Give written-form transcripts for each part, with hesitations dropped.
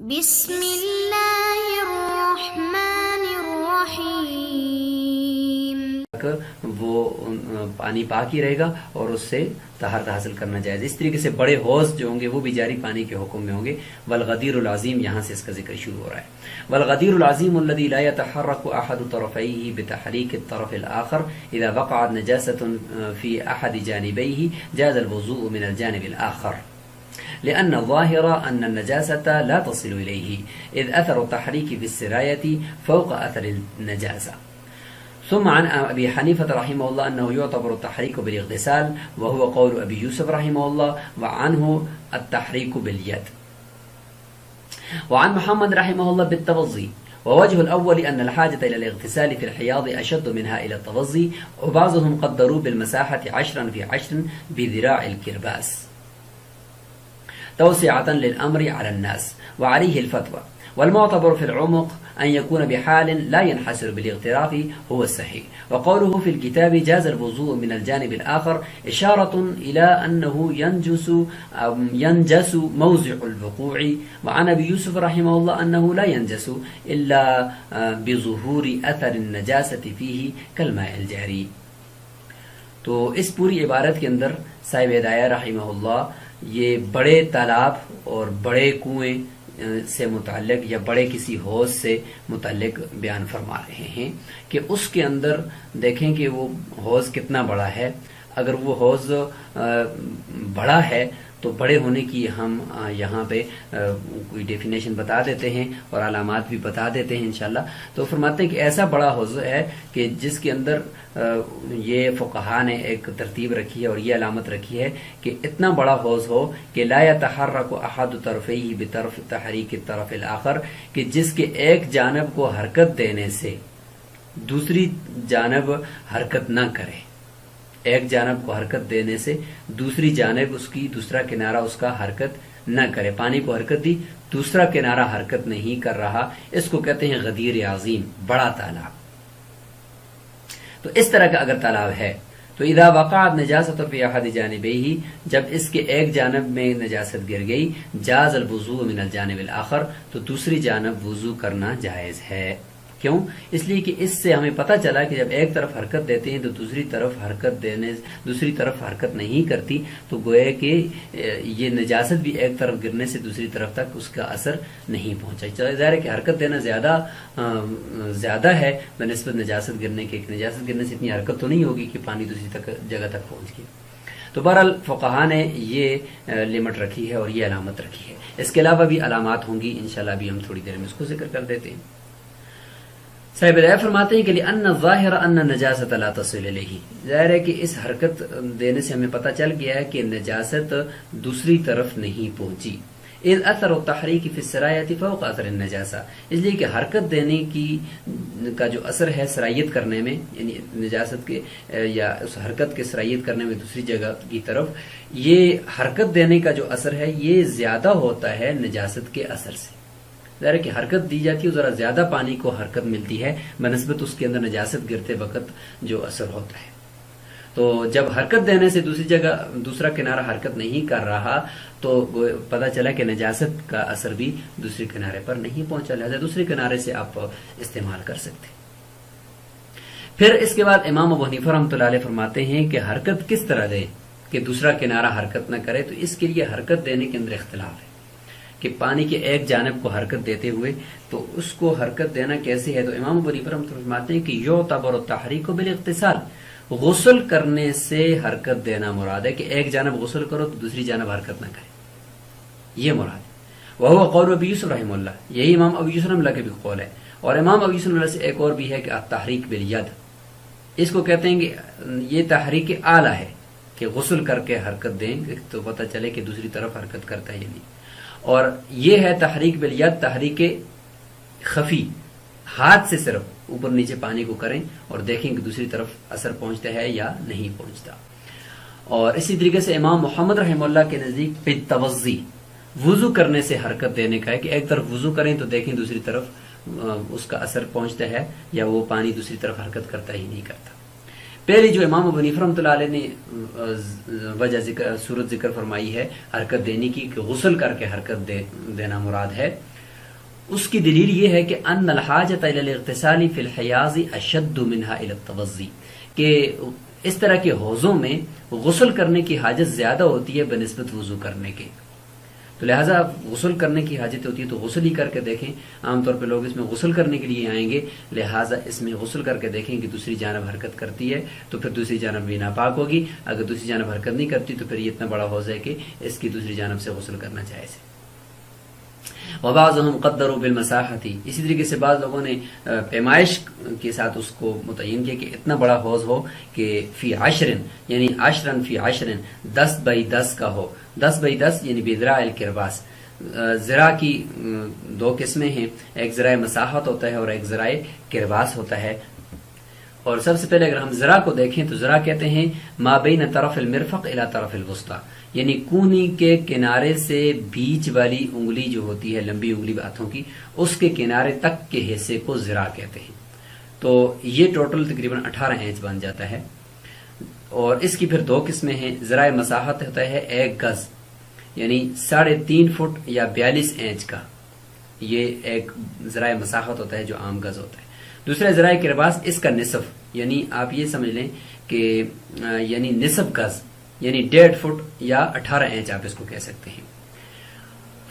بسم اللہ الرحمن الرحیم. وہ پانی پاک ہی رہے گا اور اس سے طہارت حاصل کرنا جائز. اس طریقے سے بڑے حوض جو ہوں گے وہ بھی جاری پانی کے حکم میں ہوں گے. والغدیر العظیم، یہاں سے اس کا ذکر شروع ہو رہا ہے. والغدیر العظیم الذي لا يتحرك احد طرفيه بتحريك الطرف الاخر اذا وقعت نجاسة في احد جانبيه جاز الوضوء من الجانب الاخر لأن الظاهر أن النجاسة لا تصل إليه إذ أثر التحريك في السراية فوق أثر النجاسة. ثم عن أبي حنيفة رحمه الله أنه يعتبر التحريك بالاغتسال وهو قول أبي يوسف رحمه الله، وعنه التحريك باليد، وعن محمد رحمه الله بالتوضي. ووجه الأول أن الحاجة إلى الاغتسال في الحياض أشد منها إلى التوضي، وبعضهم قدروا بالمساحة 10 في 10 بذراع الكرباس توسعة للأمر على الناس، وعليه الفتوى. والمعتبر في العمق أن يكون بحال لا ينحسر بالاغتراف هو الصحيح. وقوله في الكتاب جاز الوضوء من الجانب الآخر إشارة إلى أنه ينجس موضع الوقوع. وعن أبي يوسف رحمه الله أنه لا ينجس إلا بظهور أثر النجاسة فيه كالماء الجاري. تو اس پوری عبارت کے اندر صاحب ہدایہ رحمہ اللہ یہ بڑے تالاب اور بڑے کنویں سے متعلق یا بڑے کسی حوض سے متعلق بیان فرما رہے ہیں کہ اس کے اندر دیکھیں کہ وہ حوض کتنا بڑا ہے. اگر وہ حوض بڑا ہے تو بڑے ہونے کی ہم یہاں پہ کوئی ڈیفینیشن بتا دیتے ہیں اور علامات بھی بتا دیتے ہیں انشاءاللہ. تو فرماتے ہیں کہ ایسا بڑا حوض ہے کہ جس کے اندر یہ فقہا نے ایک ترتیب رکھی ہے اور یہ علامت رکھی ہے کہ اتنا بڑا حوض ہو کہ لا يتحرك احد طرفيه بطرف تحریک الطرف الاخر، کہ جس کے ایک جانب کو حرکت دینے سے دوسری جانب حرکت نہ کرے. ایک جانب کو حرکت دینے سے دوسری جانب اس کی دوسرا کنارہ اس کا حرکت نہ کرے. پانی کو حرکت دی، دوسرا کنارہ حرکت نہیں کر رہا، اس کو کہتے ہیں غدیر عظیم، بڑا تالاب. تو اس طرح کا اگر تالاب ہے تو اذا وقعت نجاست فی احد جانبیہ، جب اس کے ایک جانب میں نجاست گر گئی، جاز الوضوء من الجانب الاخر، تو دوسری جانب وضو کرنا جائز ہے. کیوں؟ اس لیے کہ اس سے ہمیں پتہ چلا کہ جب ایک طرف حرکت دیتے ہیں تو دوسری طرف حرکت نہیں کرتی، تو گویا کہ یہ نجاست بھی ایک طرف گرنے سے دوسری طرف تک اس کا اثر نہیں پہنچا. ظاہر ہے کہ حرکت دینا زیادہ ہے بنسبت نجاست گرنے کے. نجاست گرنے سے اتنی حرکت تو نہیں ہوگی کہ پانی دوسری جگہ تک پہنچ گئی. تو بہرحال فقہا نے یہ لمٹ رکھی ہے اور یہ علامت رکھی ہے. اس کے علاوہ بھی علامات ہوں گی انشاءاللہ، بھی ہم تھوڑی دیر میں اس کو ذکر کر دیتے ہیں. صاحب ہدایہ فرماتے ہیں کہ لأن الظاہر ان النجاست لا تصل الیہ، ظاہر ہے کہ اس حرکت دینے سے ہمیں پتہ چل گیا ہے کہ نجاست دوسری طرف نہیں پہنچی. اذ اثر التحریک فی السرایۃ فوق اثر النجاسہ، اس لیے کہ حرکت دینے کا جو اثر ہے سرایت کرنے میں، یعنی نجاست کے یا اس حرکت کے سرایت کرنے میں دوسری جگہ کی طرف، یہ حرکت دینے کا جو اثر ہے یہ زیادہ ہوتا ہے نجاست کے اثر سے. ظاہر ہے کہ حرکت دی جاتی ہے، ذرا زیادہ پانی کو حرکت ملتی ہے بنسبت اس کے اندر نجاست گرتے وقت جو اثر ہوتا ہے. تو جب حرکت دینے سے دوسرا کنارہ حرکت نہیں کر رہا تو پتہ چلا کہ نجاست کا اثر بھی دوسرے کنارے پر نہیں پہنچا، لہذا دوسرے کنارے سے آپ استعمال کر سکتے. پھر اس کے بعد امام ابو حنیفہ رحمۃ اللہ علیہ فرماتے ہیں کہ حرکت کس طرح دیں کہ دوسرا کنارہ حرکت نہ کرے. تو اس کے لیے حرکت دینے کے اندر اختلاف ہے کہ پانی کے ایک جانب کو حرکت دیتے ہوئے تو اس کو حرکت دینا کیسے ہے. تو امام ابو حنیفہ رحمۃ اللہ فرماتے ہیں کہ یعتبر التحریک بالاغتسال، غسل کرنے سے حرکت دینا مراد ہے کہ ایک جانب غسل کرو تو دوسری جانب حرکت نہ کرے، یہ مراد ہے. وہو قول ابی یوسف رحمہ اللہ، یہی امام ابو یوسف رحمہ اللہ کے بھی قول ہے. اور امام ابو یوسف رحمہ اللہ سے ایک اور بھی ہے کہ التحریک بالید، اس کو کہتے ہیں کہ یہ تحریک اعلیٰ ہے کہ غسل کر کے حرکت دیں تو پتہ چلے کہ دوسری طرف حرکت کرتا ہے یا نہیں. اور یہ ہے تحریک بالید، تحریک خفی، ہاتھ سے صرف اوپر نیچے پانی کو کریں اور دیکھیں کہ دوسری طرف اثر پہنچتا ہے یا نہیں پہنچتا. اور اسی طریقے سے امام محمد رحمہ اللہ کے نزدیک بالتوضی، وضو کرنے سے حرکت دینے کا ہے کہ ایک طرف وضو کریں تو دیکھیں دوسری طرف اس کا اثر پہنچتا ہے یا وہ پانی دوسری طرف حرکت کرتا ہی نہیں کرتا. پہلی جو امام ابو حنیفہ رحمۃ اللہ علیہ نے صورت ذکر فرمائی ہے حرکت دینے کی کہ غسل کر کے حرکت دینا مراد ہے، اس کی دلیل یہ ہے کہ ان الحاجۃ الی الاغتسال فی الحیاض اشد منها الی التوضی، کہ اس طرح کے حوضوں میں غسل کرنے کی حاجت زیادہ ہوتی ہے بنسبت وضو کرنے کے، تو لہٰذا غسل کرنے کی حاجت ہوتی ہے تو غسل ہی کر کے دیکھیں۔ عام طور پہ لوگ اس میں غسل کرنے کے لیے آئیں گے، لہٰذا اس میں غسل کر کے دیکھیں کہ دوسری جانب حرکت کرتی ہے تو پھر دوسری جانب بھی ناپاک ہوگی، اگر دوسری جانب حرکت نہیں کرتی تو پھر یہ اتنا بڑا حوض ہے کہ اس کی دوسری جانب سے غسل کرنا جائز ہے۔ وبعضهم قدروا بالمساحت، اسی طریقے سے بعض لوگوں نے پیمائش کے ساتھ اس کو متعین کیا کہ اتنا بڑا حوض ہو کہ فی عشرن، یعنی عشرن فی عشرن، 10 بائی 10 کا ہو، 10 بائی 10 یعنی بذراع الکرباس۔ ذرا کی دو قسمیں ہیں، ایک ذرائع مساحت ہوتا ہے اور ایک ذرائع کرباس ہوتا ہے۔ اور سب سے پہلے اگر ہم ذرا کو دیکھیں تو ذرا کہتے ہیں ما بین طرف المرفق الی طرف الوسطی، یعنی کونی کے کنارے سے بیچ والی انگلی جو ہوتی ہے، لمبی انگلی ہاتھوں کی، اس کے کنارے تک کے حصے کو ذرا کہتے ہیں۔ تو یہ ٹوٹل تقریباً 18 انچ بن جاتا ہے۔ اور اس کی پھر دو قسمیں ہیں، ذرائع مساحت ہوتا ہے 1 گز، یعنی 3.5 فٹ یا 42 انچ کا، یہ ایک ذرائع مساحت ہوتا ہے جو عام گز ہوتا ہے۔ دوسرا ذرائع کرباس، اس کا نصف، یعنی آپ یہ سمجھ لیں کہ یعنی نصف گز، یعنی 1.5 فٹ یا 18 انچ آپ اس کو کہہ سکتے ہیں۔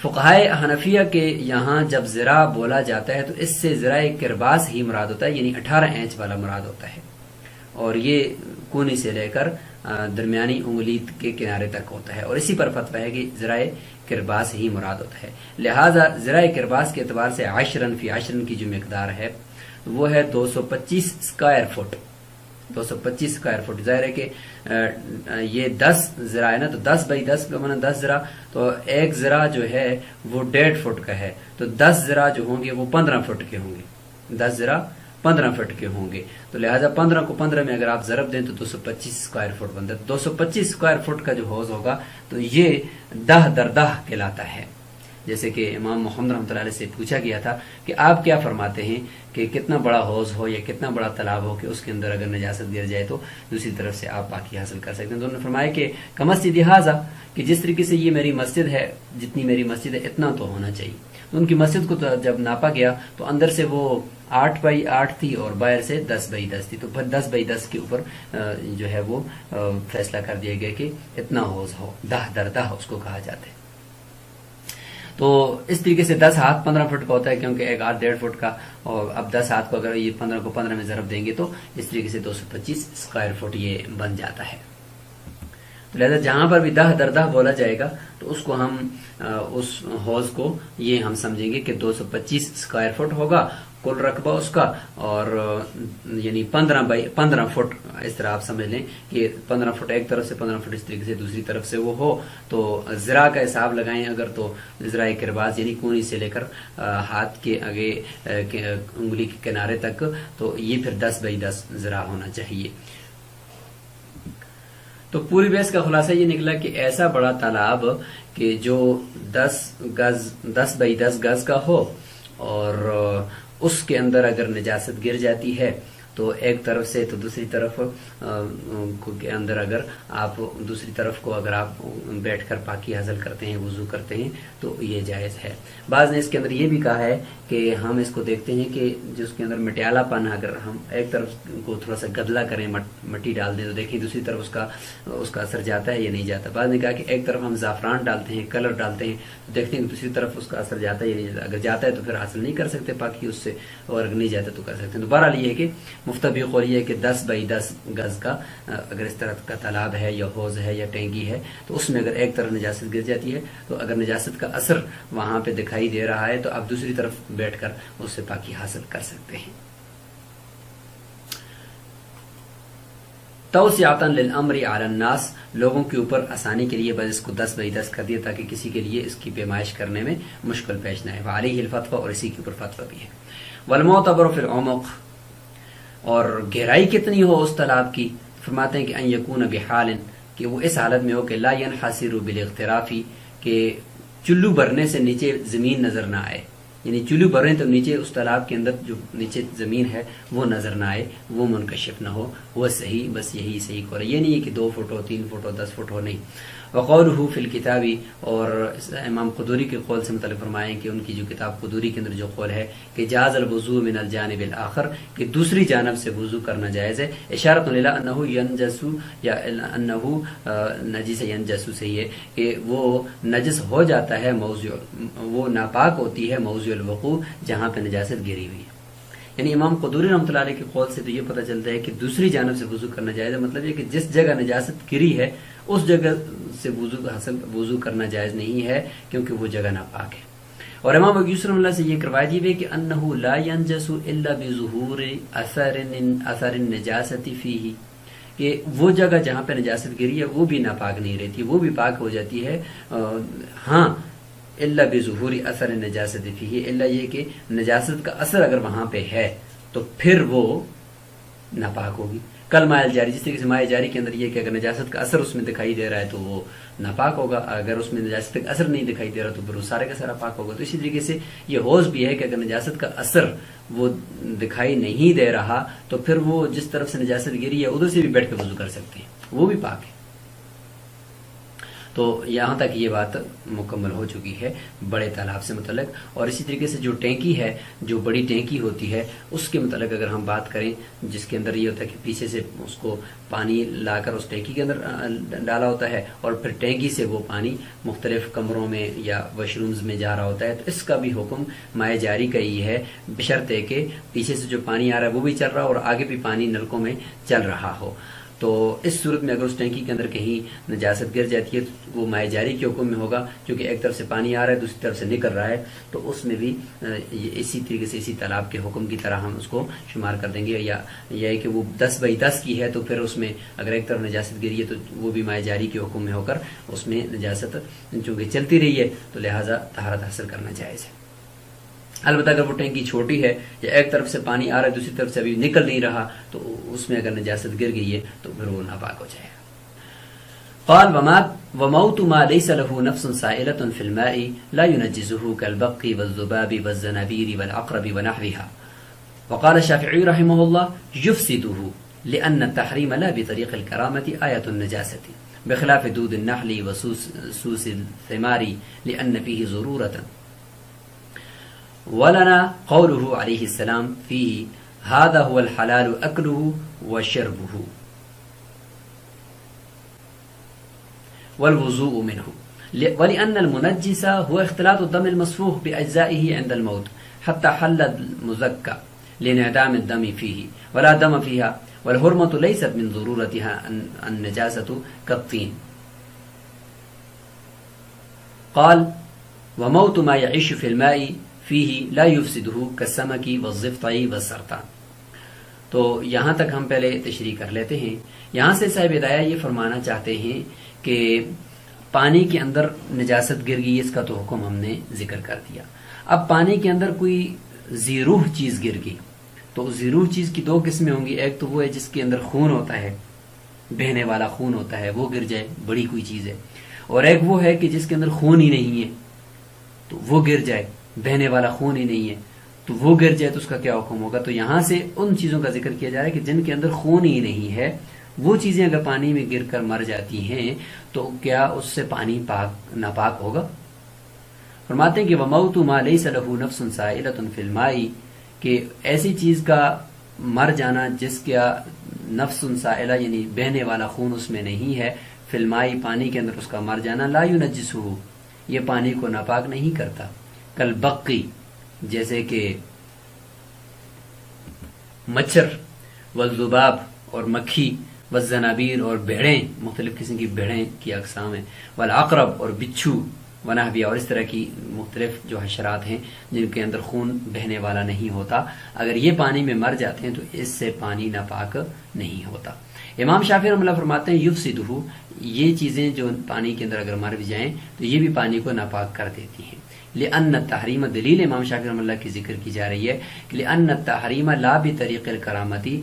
فقہائے حنفیہ کے یہاں جب ذرا بولا جاتا ہے تو اس سے ذرائع کرباس ہی مراد ہوتا ہے، یعنی 18 انچ والا مراد ہوتا ہے، اور یہ کونی سے لے کر درمیانی انگلی کے کنارے تک ہوتا ہے، اور اسی پر فتویٰ ہے کہ ذرائع کرباس ہی مراد ہوتا ہے۔ لہذا ذرائع کرباس کے اعتبار سے عشرن فی عشرن کی جو مقدار ہے وہ ہے 225 اسکوائر فٹ، 225 اسکوائر فٹ۔ ظاہر ہے کہ یہ 10 ذرا ہے نا، تو 10 بائی 10 کا معنی 10 ذرا، تو ایک ذرا جو ہے وہ 1.5 فٹ کا ہے، تو 10 ذرا جو ہوں گے وہ 15 فٹ کے ہوں گے، 10 ذرا 15 فٹ کے ہوں گے، تو لہذا 15 کو 15 میں اگر آپ ضرب دیں تو 225 اسکوائر فٹ بنتا ہے۔ 225 اسکوائر فٹ کا جو حوض ہوگا تو یہ 10 در 10 کہلاتا ہے۔ جیسے کہ امام محمد رحمۃ اللہ علیہ سے پوچھا گیا تھا کہ آپ کیا فرماتے ہیں کہ کتنا بڑا حوض ہو یا کتنا بڑا تالاب ہو کہ اس کے اندر اگر نجاست گر جائے تو دوسری طرف سے آپ پاکی حاصل کر سکتے ہیں؟ تو انہوں نے فرمایا کہ کمسجد ھذا، کہ جس طریقے سے یہ میری مسجد ہے، جتنی میری مسجد ہے اتنا تو ہونا چاہیے۔ تو ان کی مسجد کو جب ناپا گیا تو اندر سے وہ 8 بائی 8 تھی اور باہر سے 10 بائی 10 تھی، تو پھر 10 بائی 10 کے اوپر جو ہے وہ فیصلہ کر دیا گیا کہ اتنا حوض ہو، 10 در 10 اس کو کہا جاتا ہے۔ تو اس طریقے سے 10 ہاتھ 15 فٹ کا ہوتا ہے، کیونکہ ایک ہاتھ 1.5 فٹ کا، اور اب 10 ہاتھ کو اگر یہ 15 کو 15 میں ضرب دیں گے تو اس طریقے سے 225 اسکوائر فٹ یہ بن جاتا ہے۔ تو لہذا جہاں پر بھی 10 در 10 بولا جائے گا تو اس کو ہم اس حوض کو یہ ہم سمجھیں گے کہ 225 اسکوائر فٹ ہوگا کل رقبہ اس کا، اور یعنی 15 فٹ، اس طرح آپ سمجھ لیں کہ 15 فٹ ایک طرف سے، 15 فٹ اس طریقے سے دوسری طرف سے وہ ہو۔ تو ذرا کا حساب لگائیں اگر، تو ذرائع کرباس یعنی کونی سے لے کر ہاتھ کے آگے انگلی کے کنارے تک، تو یہ پھر 10 بائی 10 ذرا ہونا چاہیے۔ تو پوری بحث کا خلاصہ یہ نکلا کہ ایسا بڑا تالاب کہ جو 10 بائی 10 گز کا ہو، اور اس کے اندر اگر نجاست گر جاتی ہے تو ایک طرف سے تو دوسری طرف کے اندر اگر آپ دوسری طرف کو اگر آپ بیٹھ کر پاکی حاصل کرتے ہیں، وضو کرتے ہیں، تو یہ جائز ہے۔ بعض نے اس کے اندر یہ بھی کہا ہے کہ ہم اس کو دیکھتے ہیں کہ جس کے اندر مٹیالہ پن، اگر ہم ایک طرف کو تھوڑا سا گدلا کریں، مٹی ڈال دیں، تو دیکھیں دوسری طرف اس کا اثر جاتا ہے یا نہیں جاتا۔ بعض نے کہا کہ ایک طرف ہم زعفران ڈالتے ہیں، کلر ڈالتے ہیں، تو دیکھتے ہیں کہ دوسری طرف اس کا اثر جاتا ہے یا نہیں جاتا۔ اگر جاتا ہے تو پھر حاصل نہیں کر سکتے پاکی اس سے، اور اگر نہیں جاتا تو کر سکتے ہیں۔ تو بہرحال یہ ہے کہ مفتبی قول یہ ہے کہ 10 بائی 10 گز کا اگر اس طرح کا تالاب ہے یا حوض ہے یا ٹینکی ہے، تو اس میں اگر ایک طرف نجاست گر جاتی ہے تو اگر نجاست کا اثر وہاں پہ دکھائی دے رہا ہے تو آپ دوسری طرف بیٹھ کر اس سے پاکی حاصل کر سکتے ہیں۔ توسعۃ للامر علی الناس، لوگوں کے اوپر آسانی کے لیے بس اس کو 10 بائی 10 کر دیا تاکہ کسی کے لیے اس کی پیمائش کرنے میں مشکل پیش نہ آئے۔ وعلیہ الفتویٰ، اور اسی کے اوپر فتویٰ بھی ہے۔ والمعتبر فی العمق، اور گہرائی کتنی ہو اس تالاب کی، فرماتے ہیں کہ ان یکون بحال، کہ وہ اس حالت میں ہو کہ لا ينحصر بالاغتراف، کہ چلو بھرنے سے نیچے زمین نظر نہ آئے، یعنی چلو بھرنے تو نیچے اس تالاب کے اندر جو نیچے زمین ہے وہ نظر نہ آئے، وہ منکشف نہ ہو، وہ صحیح، بس یہی صحیح کو رہا۔ یہ نہیں ہے کہ 2 فٹ ہو، 3 فٹ ہو، 10 فٹ ہو، نہیں۔ وقولہ فی الکتابی، اور امام قدوری کے قول سے متعلق فرمائیں کہ ان کی جو کتاب قدوری کے اندر جو قول ہے کہ جاز الوضوء من الجانب الاخر، کہ دوسری جانب سے وضو کرنا جائز ہے، اشارۃ الی انہ ینجس یا انہ نجس ینجس سے یہ کہ وہ نجس ہو جاتا ہے موضوع، وہ ناپاک ہوتی ہے موضوع الوقوع جہاں پہ نجاست گری ہوئی ہے۔ یعنی امام قدوری رحمۃ اللہ علیہ کے قول سے تو یہ پتہ چلتا ہے کہ دوسری جانب سے وضو کرنا جائز ہے، مطلب یہ کہ جس جگہ نجاست گری ہے اس جگہ سے وضو کرنا جائز نہیں ہے کیونکہ وہ جگہ ناپاک ہے۔ اور امام ابو یوسف رحمۃ اللہ سے یہ روایت یہ ہے کہ انہ لا ینجس الا بظہور اثر النجاست فیہ، کہ وہ جگہ جہاں پہ نجاست گری ہے وہ بھی ناپاک نہیں رہتی، وہ بھی پاک ہو جاتی ہے، ہاں الا بظہور اثر النجاست فیہ، الا یہ کہ نجاست کا اثر اگر وہاں پہ ہے تو پھر وہ ناپاک ہوگی۔ کل مائع جاری، جس طریقے سے مائع جاری کے اندر یہ کہ اگر نجاست کا اثر اس میں دکھائی دے رہا ہے تو وہ ناپاک ہوگا، اگر اس میں نجاست کا اثر نہیں دکھائی دے رہا تو پھر وہ سارے کا سارا پاک ہوگا۔ تو اسی طریقے سے یہ حوض بھی ہے کہ اگر نجاست کا اثر وہ دکھائی نہیں دے رہا تو پھر وہ جس طرف سے نجاست گری ہے ادھر سے بھی بیٹھ کے وضو کر سکتے ہیں، وہ بھی پاک ہے۔ تو یہاں تک یہ بات مکمل ہو چکی ہے بڑے تالاب سے متعلق۔ اور اسی طریقے سے جو ٹینکی ہے، جو بڑی ٹینکی ہوتی ہے، اس کے متعلق اگر ہم بات کریں، جس کے اندر یہ ہوتا ہے کہ پیچھے سے اس کو پانی لا کر اس ٹینکی کے اندر ڈالا ہوتا ہے اور پھر ٹینکی سے وہ پانی مختلف کمروں میں یا واش رومز میں جا رہا ہوتا ہے، تو اس کا بھی حکم مائع جاری کا ہی ہے، بشرطے کہ پیچھے سے جو پانی آ رہا ہے وہ بھی چل رہا ہو اور آگے بھی پانی نلکوں میں چل رہا ہو۔ تو اس صورت میں اگر اس ٹینکی کے اندر کہیں نجاست گر جاتی ہے تو وہ مائع جاری کے حکم میں ہوگا، کیونکہ ایک طرف سے پانی آ رہا ہے دوسری طرف سے نکل رہا ہے، تو اس میں بھی اسی طریقے سے اسی تالاب کے حکم کی طرح ہم اس کو شمار کر دیں گے۔ یا یہ ہے کہ وہ 10/10 کی ہے تو پھر اس میں اگر ایک طرف نجاست گری ہے تو وہ بھی مائع جاری کے حکم میں ہو کر اس میں نجاست چونکہ چلتی رہی ہے تو لہٰذا طہارت حاصل کرنا جائز ہے۔ البتہ اگر وہ ٹینکی چھوٹی ہے یا ایک طرف سے پانی آ رہا ہے دوسری طرف سے ابھی نکل نہیں رہا تو اس میں اگر نجاست گر گئی ہے تو پھر وہ ناپاک ہو جائے گا۔ قال وموت ما ليس له نفس سائلة في الماء لا ينجزه كالبق والذباب والزنابير والعقرب ونحوها۔ وقال الشافعي رحمه الله يفسده لأن التحريم لا بطريق الكرامة آية النجاسة بخلاف دود النحل وسوس الثمار لأن فيه ضرورة۔ ولنا قوله عليه السلام فيه هذا هو الحلال أكله وشربه والوضوء منه، ولأن المنجس هو اختلاط الدم المسفوح بأجزائه عند الموت حتى حل المزكى لانعدام الدم فيه ولا دم فيها، والحرمة ليست من ضرورتها النجاسة كالطين۔ قال وموت ما يعيش في الماء فيه لا يفسده كالسمك والضفدع والسرطان۔ تو یہاں تک ہم پہلے تشریح کر لیتے ہیں۔ یہاں سے صاحب ہدایہ یہ فرمانا چاہتے ہیں کہ پانی کے اندر نجاست گر گئی، اس کا تو حکم ہم نے ذکر کر دیا۔ اب پانی کے اندر کوئی ذی روح چیز گر گئی تو ذی روح چیز کی 2 قسمیں ہوں گی، ایک تو وہ ہے جس کے اندر خون ہوتا ہے، بہنے والا خون ہوتا ہے، وہ گر جائے بڑی کوئی چیز ہے، اور ایک وہ ہے کہ جس کے اندر خون ہی نہیں ہے تو وہ گر جائے، بہنے والا خون ہی نہیں ہے تو وہ گر جائے تو اس کا کیا حکم ہوگا۔ تو یہاں سے ان چیزوں کا ذکر کیا جا رہا ہے کہ جن کے اندر خون ہی نہیں ہے، وہ چیزیں اگر پانی میں گر کر مر جاتی ہیں تو کیا اس سے پانی پاک ناپاک ہوگا؟ فرماتے ہیں کہ وَمَوْتُ مَا لَيْسَ لَهُ نَفْسٌ سَائِلَةٌ فِي الْمَاءِ، کہ ایسی چیز کا مر جانا جس کا نفس سائلہ یعنی بہنے والا خون اس میں نہیں ہے، فی الماء پانی کے اندر اس کا مر جانا، لا ينجسہ یہ پانی کو ناپاک نہیں کرتا، کالبقی جیسے کہ مچھر، والذباب اور مکھی، والزنابیر اور بھیڑیں، مختلف قسم کی بھیڑیں کی اقسام ہیں، والعقرب اور بچھو، ونحویہ اور اس طرح کی مختلف جو حشرات ہیں جن کے اندر خون بہنے والا نہیں ہوتا، اگر یہ پانی میں مر جاتے ہیں تو اس سے پانی ناپاک نہیں ہوتا۔ امام شافعی رحمۃ اللہ فرماتے ہیں یفسدہ، یہ چیزیں جو پانی کے اندر اگر مر بھی جائیں تو یہ بھی پانی کو ناپاک کر دیتی ہیں۔ لأن التحریم، دلیل امام شافعی رحمۃ اللہ کی ذکر کی جا رہی ہے کہ لأن التحریم لا بطریق الکرامتی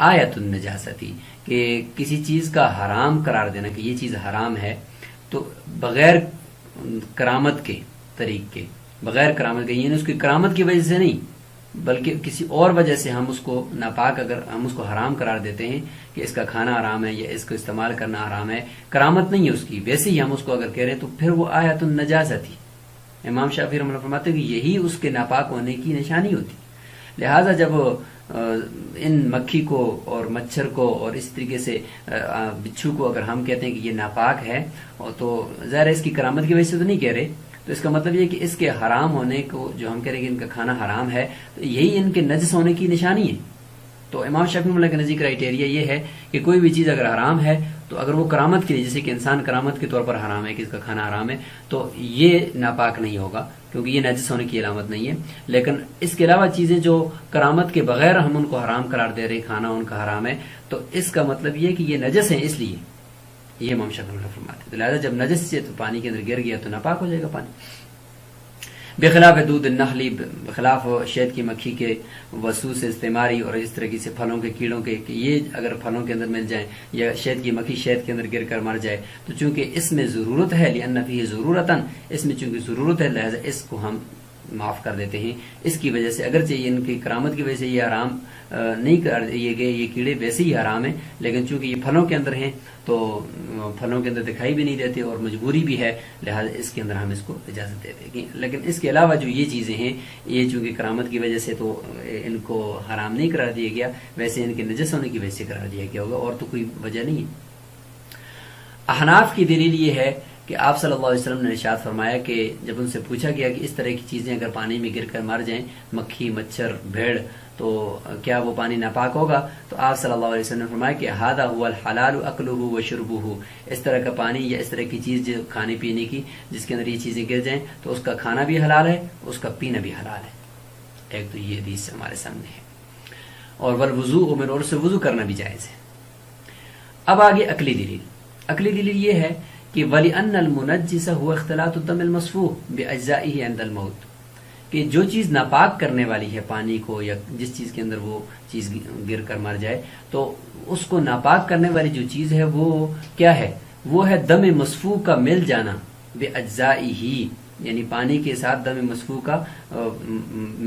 آیت النجاستی، کہ کسی چیز کا حرام قرار دینا کہ یہ چیز حرام ہے تو بغیر کرامت کے طریق کے، بغیر کرامت کے، یعنی اس کی کرامت کی وجہ سے نہیں، بلکہ کسی اور وجہ سے ہم اس کو ناپاک، اگر ہم اس کو حرام قرار دیتے ہیں کہ اس کا کھانا حرام ہے یا اس کو استعمال کرنا حرام ہے، کرامت نہیں ہے اس کی، ویسے ہی ہم اس کو اگر کہہ رہے ہیں تو پھر وہ آیت النجاست ہی، امام شافعی رحمۃ اللہ فرماتے ہیں کہ یہی اس کے ناپاک ہونے کی نشانی ہوتی. لہٰذا جب ان مکھی کو اور مچھر کو اور اس طریقے سے بچھو کو اگر ہم کہتے ہیں کہ یہ ناپاک ہے، تو ظاہر ہے اس کی کرامت کی وجہ سے تو نہیں کہہ رہے، تو اس کا مطلب یہ کہ اس کے حرام ہونے کو جو ہم کہہ رہے ہیں کہ ان کا کھانا حرام ہے، تو یہی ان کے نجس ہونے کی نشانی ہے. تو امام شافعی رحمۃ اللہ کے نزدیک کرائیٹیریا یہ ہے کہ کوئی بھی چیز اگر حرام ہے تو اگر وہ کرامت کے لیے، جیسے کہ انسان کرامت کے طور پر حرام ہے کہ اس کا کھانا حرام ہے، تو یہ ناپاک نہیں ہوگا کیونکہ یہ نجس ہونے کی علامت نہیں ہے. لیکن اس کے علاوہ چیزیں جو کرامت کے بغیر ہم ان کو حرام قرار دے رہے ہیں، کھانا ان کا حرام ہے، تو اس کا مطلب یہ کہ یہ نجس ہیں، اس لیے یہ امام شافعی فرماتے ہیں. تو لہٰذا جب نجس سے تو پانی کے اندر گر گیا تو ناپاک ہو جائے گا پانی. بخلاف دودھ النحلی، بخلاف شہد کی مکھی کے وسوس استعماری اور اس طرح سے پھلوں کے کیڑوں کے، کہ یہ اگر پھلوں کے اندر مل جائیں یا شہد کی مکھی شہد کے اندر گر کر مر جائے، تو چونکہ اس میں ضرورت ہے، لأن فیہ ضرورتاً، اس میں چونکہ ضرورت ہے، لہذا اس کو ہم معاف کر دیتے ہیں. اس کی وجہ سے اگرچہ ان کی کرامت کی وجہ سے یہ حرام نہیں کر دیے گئے، یہ کیڑے ویسے ہی حرام ہیں، لیکن چونکہ یہ پھلوں کے اندر ہیں تو پھلوں کے اندر دکھائی بھی نہیں دیتے اور مجبوری بھی ہے، لہذا اس کے اندر ہم اس کو اجازت دیتے ہیں. لیکن اس کے علاوہ جو یہ چیزیں ہیں، یہ چونکہ کرامت کی وجہ سے تو ان کو حرام نہیں قرار دیا گیا، ویسے ان کے نجس ہونے کی وجہ سے قرار دیا گیا ہوگا، اور تو کوئی وجہ نہیں ہے. احناف کی دلیل یہ ہے کہ آپ صلی اللہ علیہ وسلم نے ارشاد فرمایا کہ جب ان سے پوچھا گیا کہ اس طرح کی چیزیں اگر پانی میں گر کر مر جائیں، مکھی، مچھر، بھیڑ، تو کیا وہ پانی ناپاک ہوگا؟ تو آپ صلی اللہ علیہ وسلم نے فرمایا کہ ھذا ھو الحلال اکلہ وشربہ، اس طرح کا پانی یا اس طرح کی چیز جو کھانے پینے کی جس کے اندر یہ چیزیں گر جائیں تو اس کا کھانا بھی حلال ہے، اس کا پینا بھی حلال ہے. ایک تو یہ حدیث ہمارے سامنے ہے. اور والوضوء من، اور سے وضو کرنا بھی جائز ہے. اب آگے عقلی دلیل. عقلی دلیل یہ ہے کہ وَلِأَنَّ الْمُنَجِّسَ هُوَ اخْتِلَاطُ الدَّمِ الْمَصْفُوحِ بِأَجْزَائِهِ عِنْدَ الْمَوْتِ، کہ جو چیز ناپاک کرنے والی ہے پانی کو، یا جس چیز کے اندر وہ چیز گر کر مر جائے، تو اس کو ناپاک کرنے والی جو چیز ہے وہ کیا ہے؟ وہ ہے دم مصفوح کا مل جانا، بِأَجْزَائِهِ، یعنی پانی کے ساتھ دم مصفوح کا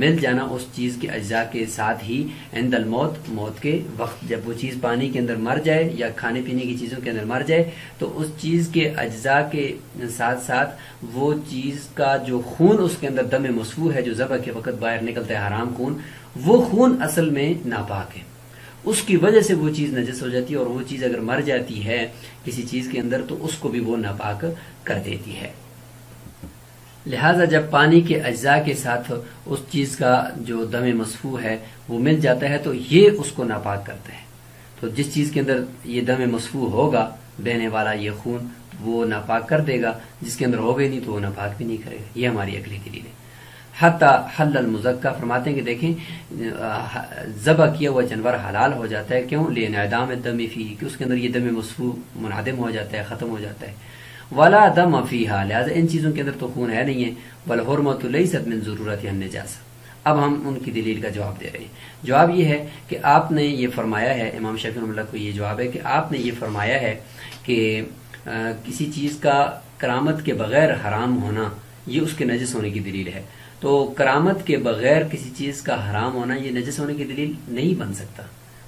مل جانا اس چیز کے اجزاء کے ساتھ ہی، عند الموت، موت کے وقت، جب وہ چیز پانی کے اندر مر جائے یا کھانے پینے کی چیزوں کے اندر مر جائے تو اس چیز کے اجزاء کے ساتھ ساتھ وہ چیز کا جو خون اس کے اندر دم مصفوح ہے، جو ذبح کے وقت باہر نکلتا ہے حرام خون، وہ خون اصل میں ناپاک ہے، اس کی وجہ سے وہ چیز نجس ہو جاتی ہے، اور وہ چیز اگر مر جاتی ہے کسی چیز کے اندر تو اس کو بھی وہ ناپاک کر دیتی ہے. لہٰذا جب پانی کے اجزاء کے ساتھ اس چیز کا جو دم مصفوح ہے وہ مل جاتا ہے تو یہ اس کو ناپاک کرتا ہے. تو جس چیز کے اندر یہ دم مصفوح ہوگا، بہنے والا یہ خون، وہ ناپاک کر دے گا، جس کے اندر ہوگا ہی نہیں تو وہ ناپاک بھی نہیں کرے گا. یہ ہماری عقلی دلیل ہے. حتی حل المزکا، فرماتے ہیں کہ دیکھیں ذبح کیا ہوا جانور حلال ہو جاتا ہے، کیوں؟ لانعدام الدم فیہ، کہ اس کے اندر یہ دم مصفوح منعدم ہو جاتا ہے، ختم ہو جاتا ہے. ولا دم فیہا، لہذا ان چیزوں کے اندر تو خون ہے نہیں ہے. والحرمۃ لیست من ضرورتها النجاسہ. اب ہم ان کی دلیل کا جواب دے رہے ہیں. جواب یہ ہے کہ آپ نے یہ فرمایا ہے، امام شافعی رحمۃ اللہ کو یہ جواب ہے کہ آپ نے یہ فرمایا ہے کہ کسی چیز کا کرامت کے بغیر حرام ہونا یہ اس کے نجس ہونے کی دلیل ہے. تو کرامت کے بغیر کسی چیز کا حرام ہونا یہ نجس ہونے کی دلیل نہیں بن سکتا.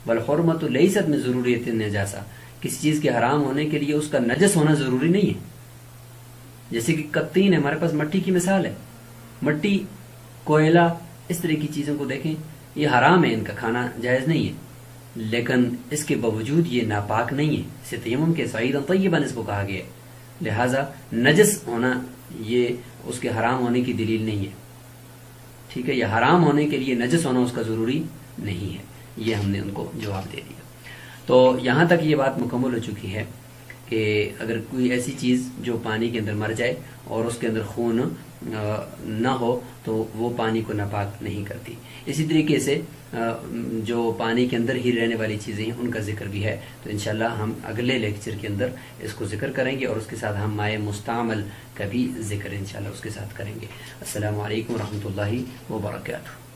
والحرمۃ لیست من ضرورت النجاسہ، کسی چیز کے حرام ہونے کے لیے اس کا نجس ہونا ضروری نہیں ہے. جیسے کہ قطین ہے، ہمارے پاس مٹی کی مثال ہے، مٹی، کوئلہ، اس طرح کی چیزوں کو دیکھیں، یہ حرام ہے، ان کا کھانا جائز نہیں ہے، لیکن اس کے باوجود یہ ناپاک نہیں ہے. اسے تیمم کے صعیدا طیبا اس کو کہا گیا ہے. لہٰذا نجس ہونا یہ اس کے حرام ہونے کی دلیل نہیں ہے. ٹھیک ہے، یہ حرام ہونے کے لیے نجس ہونا اس کا ضروری نہیں ہے. یہ ہم نے ان کو جواب دے دیا. تو یہاں تک یہ بات مکمل ہو چکی ہے کہ اگر کوئی ایسی چیز جو پانی کے اندر مر جائے اور اس کے اندر خون نہ ہو تو وہ پانی کو ناپاک نہیں کرتی. اسی طریقے سے جو پانی کے اندر ہی رہنے والی چیزیں ہیں ان کا ذکر بھی ہے. تو انشاءاللہ ہم اگلے لیکچر کے اندر اس کو ذکر کریں گے، اور اس کے ساتھ ہم مائع مستعمل کا بھی ذکر انشاءاللہ اس کے ساتھ کریں گے. السلام علیکم ورحمۃ اللہ وبرکاتہ.